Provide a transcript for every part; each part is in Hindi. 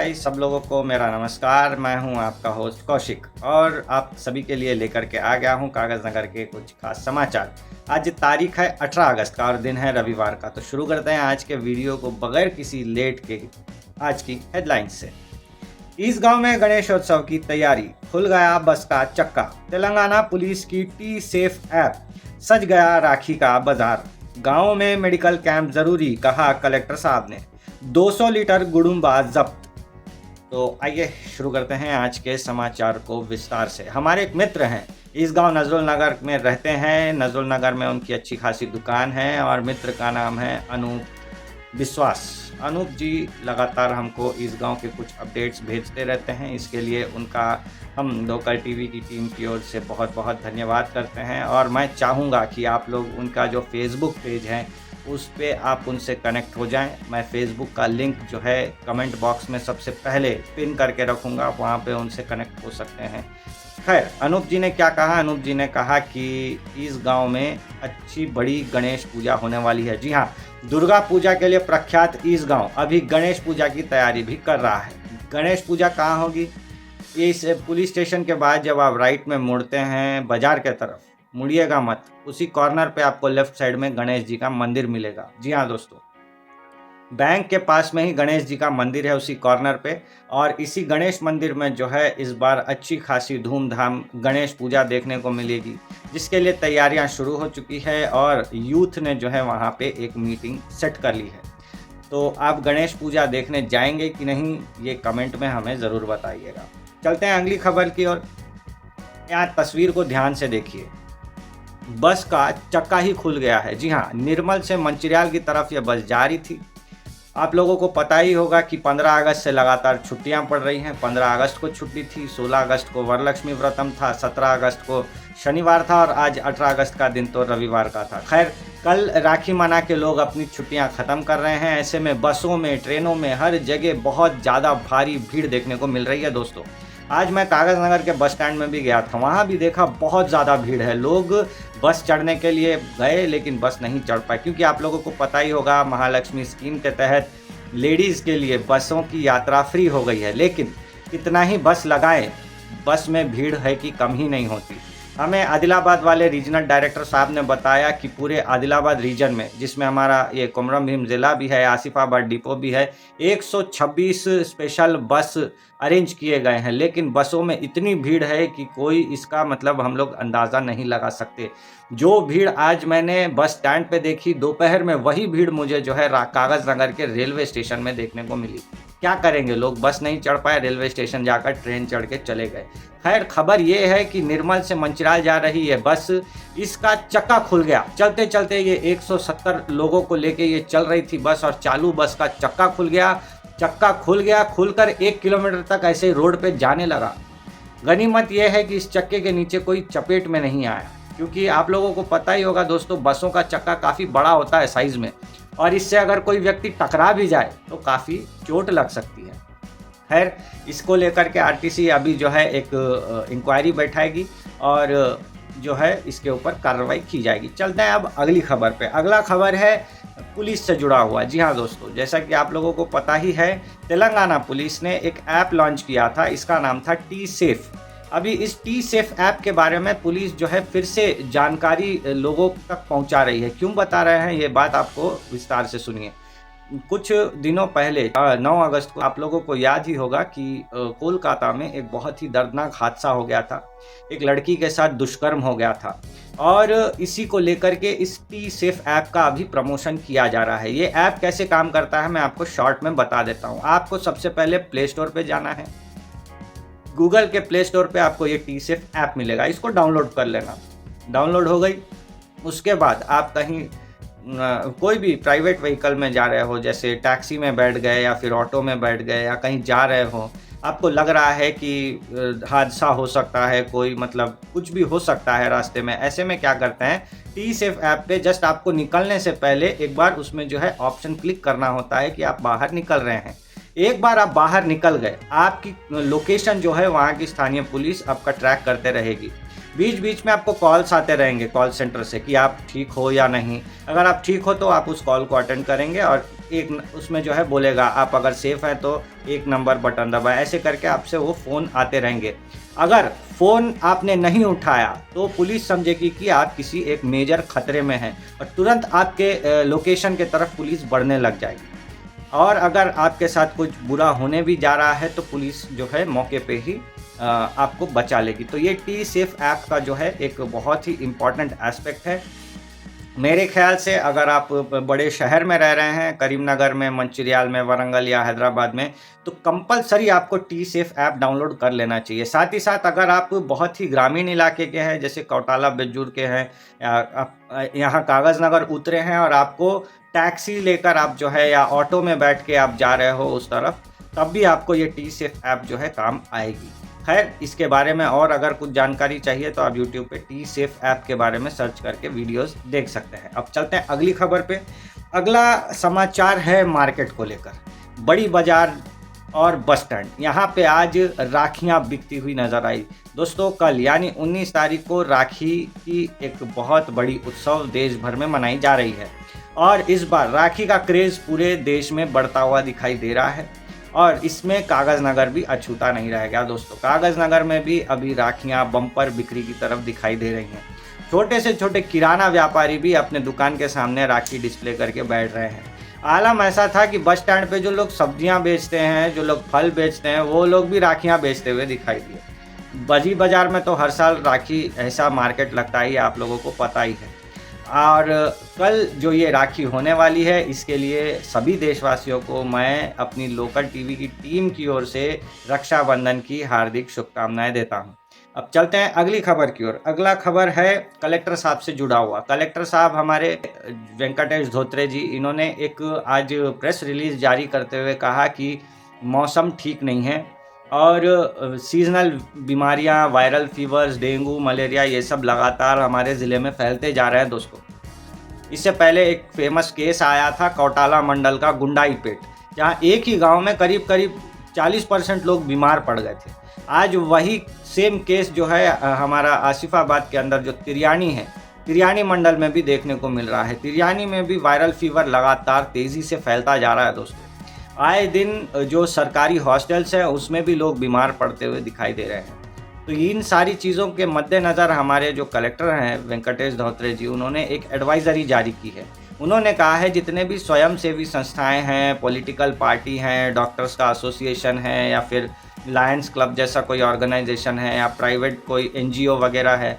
हाय सब लोगों को मेरा नमस्कार। मैं हूं आपका होस्ट कौशिक और आप सभी के लिए लेकर के आ गया हूं कागज़ नगर के कुछ खास समाचार। आज तारीख है 18 अगस्त का और दिन है रविवार का। तो शुरू करते हैं आज के वीडियो को बगैर किसी लेट के आज की हेडलाइंस से। इस गांव में गणेशोत्सव की तैयारी, खुल गया बस का चक्का। तेलंगाना पुलिस की टी सेफ ऐप, सज गया राखी का बाजार। गांव में मेडिकल कैंप जरूरी, कहा कलेक्टर साहब ने। 200 लीटर गुड़ुम्बा जब्त। तो आइए शुरू करते हैं आज के समाचार को विस्तार से। हमारे एक मित्र हैं, इस गांव नजरुल नगर में रहते हैं। नजरुल नगर में उनकी अच्छी खासी दुकान है और मित्र का नाम है अनूप विश्वास। अनूप जी लगातार हमको इस गांव के कुछ अपडेट्स भेजते रहते हैं, इसके लिए उनका हम लोकल टीवी की टीम की ओर से बहुत बहुत धन्यवाद करते हैं। और मैं चाहूँगा कि आप लोग उनका जो फेसबुक पेज है उस पे आप उनसे कनेक्ट हो जाएं। मैं फेसबुक का लिंक जो है कमेंट बॉक्स में सबसे पहले पिन करके रखूँगा, वहाँ पे उनसे कनेक्ट हो सकते हैं। खैर, अनूप जी ने क्या कहा? अनूप जी ने कहा कि इस गांव में अच्छी बड़ी गणेश पूजा होने वाली है। जी हाँ, दुर्गा पूजा के लिए प्रख्यात इस गांव अभी गणेश पूजा की तैयारी भी कर रहा है। गणेश पूजा कहाँ होगी? इस पुलिस स्टेशन के बाद जब आप राइट में मुड़ते हैं बाजार के तरफ, मुड़िएगा मत, उसी कॉर्नर पे आपको लेफ्ट साइड में गणेश जी का मंदिर मिलेगा। जी हाँ दोस्तों, बैंक के पास में ही गणेश जी का मंदिर है उसी कॉर्नर पे। और इसी गणेश मंदिर में जो है इस बार अच्छी खासी धूमधाम गणेश पूजा देखने को मिलेगी, जिसके लिए तैयारियां शुरू हो चुकी है और यूथ ने जो है वहाँ पे एक मीटिंग सेट कर ली है। तो आप गणेश पूजा देखने जाएंगे कि नहीं, ये कमेंट में हमें ज़रूर बताइएगा। चलते हैं अगली खबर की ओर। यहाँ तस्वीर को ध्यान से देखिए, बस का चक्का ही खुल गया है। जी हाँ, निर्मल से मंचिरियाल की तरफ यह बस जा रही थी। आप लोगों को पता ही होगा कि 15 अगस्त से लगातार छुट्टियां पड़ रही हैं। 15 अगस्त को छुट्टी थी, 16 अगस्त को वरलक्ष्मी व्रतम था, 17 अगस्त को शनिवार था और आज 18 अगस्त का दिन तो रविवार का था। खैर, कल राखी मना के लोग अपनी छुट्टियां ख़त्म कर रहे हैं। ऐसे में बसों में, ट्रेनों में, हर जगह बहुत ज़्यादा भारी भीड़ देखने को मिल रही है। दोस्तों, आज मैं कागज़ नगर के बस स्टैंड में भी गया था, वहाँ भी देखा बहुत ज़्यादा भीड़ है। लोग बस चढ़ने के लिए गए लेकिन बस नहीं चढ़ पाए, क्योंकि आप लोगों को पता ही होगा महालक्ष्मी स्कीम के तहत लेडीज़ के लिए बसों की यात्रा फ्री हो गई है। लेकिन कितना ही बस लगाएं, बस में भीड़ है कि कम ही नहीं होती। हमें आदिलाबाद वाले रीजनल डायरेक्टर साहब ने बताया कि पूरे आदिलाबाद रीजन में, जिसमें हमारा ये कोमरम भीम ज़िला भी है, आसिफाबाद डिपो भी है, 126 स्पेशल बस अरेंज किए गए हैं। लेकिन बसों में इतनी भीड़ है कि कोई इसका मतलब हम लोग अंदाज़ा नहीं लगा सकते। जो भीड़ आज मैंने बस स्टैंड पे देखी दोपहर में, वही भीड़ मुझे जो है कागज़ नगर के रेलवे स्टेशन में देखने को मिली। क्या करेंगे लोग, बस नहीं चढ़ पाए, रेलवे स्टेशन जाकर ट्रेन चढ़ के चले गए। खैर, खबर ये है कि निर्मल से मंचिराल जा रही है बस, इसका चक्का खुल गया। चलते चलते ये 170 लोगों को लेके ये चल रही थी बस, और चालू बस का चक्का खुल गया। चक्का खुल गया, खुलकर 1 किलोमीटर तक ऐसे ही रोड पे जाने लगा। गनीमत यह है कि इस चक्के के नीचे कोई चपेट में नहीं आया, क्योंकि आप लोगों को पता ही होगा दोस्तों, बसों का चक्का काफ़ी बड़ा होता है साइज़ में, और इससे अगर कोई व्यक्ति टकरा भी जाए तो काफ़ी चोट लग सकती है। खैर, इसको लेकर के आरटीसी अभी जो है एक इंक्वायरी बैठाएगी और जो है इसके ऊपर कार्रवाई की जाएगी। चलते हैं अब अगली खबर पे। अगला खबर है पुलिस से जुड़ा हुआ। जी हाँ दोस्तों, जैसा कि आप लोगों को पता ही है, तेलंगाना पुलिस ने एक ऐप लॉन्च किया था, इसका नाम था टी सेफ। अभी इस टी सेफ ऐप के बारे में पुलिस जो है फिर से जानकारी लोगों तक पहुंचा रही है। क्यों बता रहे हैं ये बात, आपको विस्तार से सुनिए। कुछ दिनों पहले 9 अगस्त को आप लोगों को याद ही होगा कि कोलकाता में एक बहुत ही दर्दनाक हादसा हो गया था। एक लड़की के साथ दुष्कर्म हो गया था और इसी को लेकर के इस टी सेफ ऐप का अभी प्रमोशन किया जा रहा है। ये ऐप कैसे काम करता है मैं आपको शॉर्ट में बता देता हूँ। आपको सबसे पहले प्ले स्टोर पे जाना है। गूगल के प्ले स्टोर पे आपको ये टी सेफ ऐप मिलेगा, इसको डाउनलोड कर लेना। डाउनलोड हो गई, उसके बाद आप कहीं कोई भी प्राइवेट व्हीकल में जा रहे हो, जैसे टैक्सी में बैठ गए या फिर ऑटो में बैठ गए या कहीं जा रहे हो, आपको लग रहा है कि हादसा हो सकता है, कोई मतलब कुछ भी हो सकता है रास्ते में, ऐसे में क्या करते हैं, टी सेफ ऐप पे जस्ट आपको निकलने से पहले एक बार उसमें जो है ऑप्शन क्लिक करना होता है कि आप बाहर निकल रहे हैं। एक बार आप बाहर निकल गए, आपकी लोकेशन जो है वहाँ की स्थानीय पुलिस आपका ट्रैक करते रहेगी। बीच बीच में आपको कॉल्स आते रहेंगे कॉल सेंटर से कि आप ठीक हो या नहीं। अगर आप ठीक हो तो आप उस कॉल को अटेंड करेंगे और उसमें जो है बोलेगा आप अगर सेफ हैं तो 1 नंबर बटन दबाएं, ऐसे करके आपसे वो फ़ोन आते रहेंगे। अगर फ़ोन आपने नहीं उठाया तो पुलिस समझेगी कि आप किसी एक मेजर खतरे में हैं और तुरंत आपके लोकेशन के तरफ पुलिस बढ़ने लग जाएगी। और अगर आपके साथ कुछ बुरा होने भी जा रहा है तो पुलिस जो है मौके पे ही आपको बचा लेगी। तो ये टी सेफ ऐप का जो है एक बहुत ही इम्पॉर्टेंट एस्पेक्ट है। मेरे ख्याल से अगर आप बड़े शहर में रह रहे हैं, करीमनगर में, मंचिरियाल में, वारंगल या हैदराबाद में, तो कंपलसरी आपको टी सेफ ऐप डाउनलोड कर लेना चाहिए। साथ ही साथ अगर आप बहुत ही ग्रामीण इलाके के हैं, जैसे कौटाला बेज्जूर के हैं, या आप यहाँ कागज़ नगर उतरे हैं और आपको टैक्सी लेकर आप जो है या ऑटो में बैठ के आप जा रहे हो उस तरफ, तब भी आपको ये टी सेफ ऐप जो है काम आएगी। खैर, इसके बारे में और अगर कुछ जानकारी चाहिए तो आप यूट्यूब पे टी सेफ ऐप के बारे में सर्च करके वीडियोस देख सकते हैं। अब चलते हैं अगली खबर पे। अगला समाचार है मार्केट को लेकर। बड़ी बाजार और बस स्टैंड, यहाँ पे आज राखियाँ बिकती हुई नज़र आई। दोस्तों, कल यानी 19 तारीख को राखी की एक बहुत बड़ी उत्सव देश भर में मनाई जा रही है और इस बार राखी का क्रेज़ पूरे देश में बढ़ता हुआ दिखाई दे रहा है और इसमें कागज़ नगर भी अछूता नहीं रह गया। दोस्तों, कागज़ नगर में भी अभी राखियाँ बम्पर बिक्री की तरफ दिखाई दे रही हैं। छोटे से छोटे किराना व्यापारी भी अपने दुकान के सामने राखी डिस्प्ले करके बैठ रहे हैं। आलम ऐसा था कि बस स्टैंड पे जो लोग सब्जियां बेचते हैं, जो लोग फल बेचते हैं, वो लोग भी राखियां बेचते हुए दिखाई दिए। बजी बाज़ार में तो हर साल राखी ऐसा मार्केट लगता ही, आप लोगों को पता ही है। और कल जो ये राखी होने वाली है, इसके लिए सभी देशवासियों को मैं अपनी लोकल टीवी की टीम की ओर से रक्षाबंधन की हार्दिक शुभकामनाएं देता हूं। अब चलते हैं अगली खबर की ओर। अगला खबर है कलेक्टर साहब से जुड़ा हुआ। कलेक्टर साहब हमारे वेंकटेश धोत्रे जी, इन्होंने एक आज प्रेस रिलीज जारी करते हुए कहा कि मौसम ठीक नहीं है और सीजनल बीमारियां, वायरल फीवर्स, डेंगू, मलेरिया, ये सब लगातार हमारे ज़िले में फैलते जा रहे हैं। दोस्तों, इससे पहले एक फेमस केस आया था कौटाला मंडल का गुंडाईपेट, जहां एक ही गांव में करीब करीब 40% लोग बीमार पड़ गए थे। आज वही सेम केस जो है हमारा आसिफाबाद के अंदर जो तिरियानी है, तिरियानी मंडल में भी देखने को मिल रहा है। तिरियानी में भी वायरल फीवर लगातार तेज़ी से फैलता जा रहा है। दोस्तों, आए दिन जो सरकारी हॉस्टल्स हैं उसमें भी लोग बीमार पड़ते हुए दिखाई दे रहे हैं। तो इन सारी चीज़ों के मद्देनज़र हमारे जो कलेक्टर हैं वेंकटेश धोत्रे जी, उन्होंने एक एडवाइज़री जारी की है। उन्होंने कहा है जितने भी स्वयंसेवी संस्थाएं हैं, पॉलिटिकल पार्टी हैं, डॉक्टर्स का एसोसिएशन है या फिर लायंस क्लब जैसा कोई ऑर्गेनाइजेशन है या प्राइवेट कोई एनजीओ वगैरह है,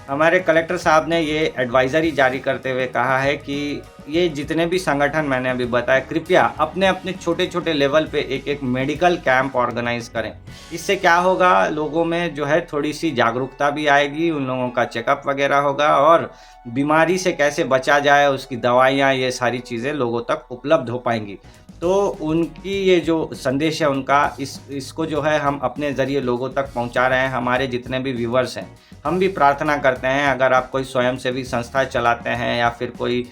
हमारे कलेक्टर साहब ने ये एडवाइज़री जारी करते हुए कहा है कि ये जितने भी संगठन मैंने अभी बताया, कृपया अपने अपने छोटे छोटे लेवल पे एक एक मेडिकल कैंप ऑर्गेनाइज करें। इससे क्या होगा, लोगों में जो है थोड़ी सी जागरूकता भी आएगी, उन लोगों का चेकअप वगैरह होगा और बीमारी से कैसे बचा जाए, उसकी दवाइयाँ, ये सारी चीज़ें लोगों तक उपलब्ध हो पाएंगी। तो उनकी ये जो संदेश है उनका, इसको जो है हम अपने ज़रिए लोगों तक पहुंचा रहे हैं। हमारे जितने भी व्यूवर्स हैं, हम भी प्रार्थना करते हैं, अगर आप कोई स्वयंसेवी संस्था चलाते हैं या फिर कोई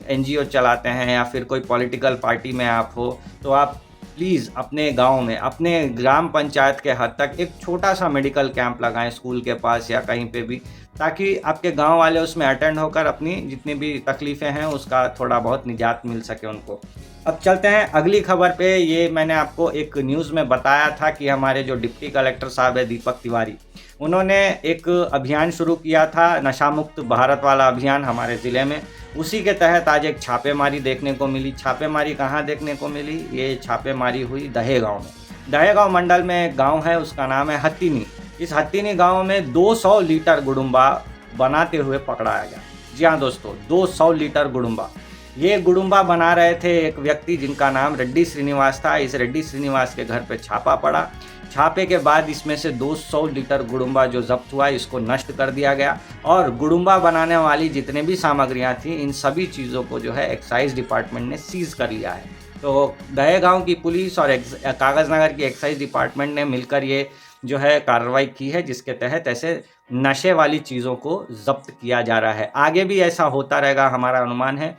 एनजीओ चलाते हैं या फिर कोई पॉलिटिकल पार्टी में आप हो, तो आप प्लीज़ अपने गांव में, अपने ग्राम पंचायत के हद तक एक छोटा सा मेडिकल कैंप लगाएं, स्कूल के पास या कहीं पे भी, ताकि आपके गांव वाले उसमें अटेंड होकर अपनी जितनी भी तकलीफ़ें हैं उसका थोड़ा बहुत निजात मिल सके उनको। अब चलते हैं अगली खबर पे। ये मैंने आपको एक न्यूज़ में बताया था कि हमारे जो डिप्टी कलेक्टर साहब है दीपक तिवारी, उन्होंने एक अभियान शुरू किया था, नशा मुक्त भारत वाला अभियान हमारे ज़िले में। उसी के तहत आज एक छापेमारी देखने को मिली। छापेमारी कहाँ देखने को मिली? ये छापेमारी हुई दहेगांव में। दहेगांव मंडल में एक गांव है, उसका नाम है हत्तीनी। इस हत्तीनी गांव में 200 लीटर गुडुम्बा बनाते हुए पकड़ाया गया। जी हाँ दोस्तों, 200 लीटर गुडुम्बा। ये गुडुम्बा बना रहे थे एक व्यक्ति जिनका नाम रेड्डी श्रीनिवास था। इस रेड्डी श्रीनिवास के घर पे छापा पड़ा। छापे के बाद इसमें से 200 लीटर गुडुम्बा जो जब्त हुआ, इसको नष्ट कर दिया गया और गुडुम्बा बनाने वाली जितने भी सामग्रियां थी, इन सभी चीज़ों को जो है एक्साइज डिपार्टमेंट ने सीज कर लिया है। तो दहेगांव की पुलिस और कागज़ नगर की एक्साइज डिपार्टमेंट ने मिलकर ये जो है कार्रवाई की है, जिसके तहत ऐसे नशे वाली चीज़ों को जब्त किया जा रहा है। आगे भी ऐसा होता रहेगा, हमारा अनुमान है।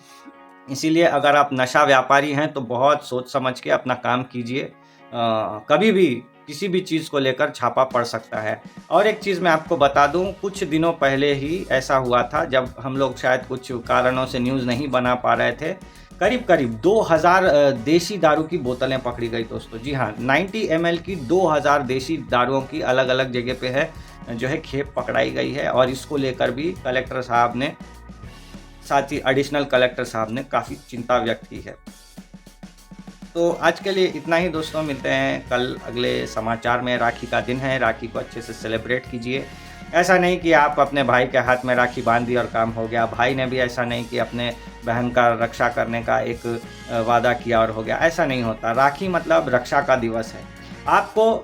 इसीलिए अगर आप नशा व्यापारी हैं तो बहुत सोच समझ के अपना काम कीजिए। कभी भी किसी भी चीज़ को लेकर छापा पड़ सकता है। और एक चीज़ मैं आपको बता दूं, कुछ दिनों पहले ही ऐसा हुआ था, जब हम लोग शायद कुछ कारणों से न्यूज़ नहीं बना पा रहे थे, करीब करीब 2000 देसी दारू की बोतलें पकड़ी गई दोस्तों। जी हाँ, 90 ml की 2000 देसी दारुओं की अलग अलग जगह पे है जो है खेप पकड़ाई गई है, और इसको लेकर भी कलेक्टर साहब ने, साथ ही एडिशनल कलेक्टर साहब ने काफ़ी चिंता व्यक्त की है। तो आज के लिए इतना ही दोस्तों, मिलते हैं कल अगले समाचार में। राखी का दिन है, राखी को अच्छे से सेलिब्रेट कीजिए। ऐसा नहीं कि आप अपने भाई के हाथ में राखी बांध दी और काम हो गया। भाई ने भी ऐसा नहीं कि अपने बहन का रक्षा करने का एक वादा किया और हो गया, ऐसा नहीं होता। राखी मतलब रक्षा का दिवस है। आपको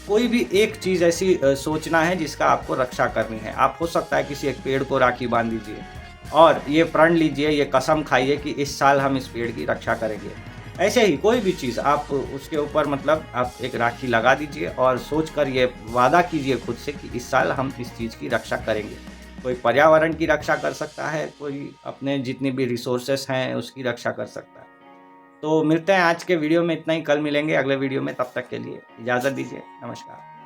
कोई भी एक चीज़ ऐसी सोचना है जिसका आपको रक्षा करनी है। आप हो सकता है किसी एक पेड़ को राखी बांध दीजिए और ये प्रण लीजिए, ये कसम खाइए कि इस साल हम इस पेड़ की रक्षा करेंगे। ऐसे ही कोई भी चीज़ आप उसके ऊपर मतलब आप एक राखी लगा दीजिए और सोचकर ये वादा कीजिए खुद से कि इस साल हम इस चीज़ की रक्षा करेंगे। कोई पर्यावरण की रक्षा कर सकता है, कोई अपने जितनी भी रिसोर्सेस हैं उसकी रक्षा कर सकता है। तो मिलते हैं आज के वीडियो में इतना ही, कल मिलेंगे अगले वीडियो में। तब तक के लिए इजाज़त दीजिए, नमस्कार।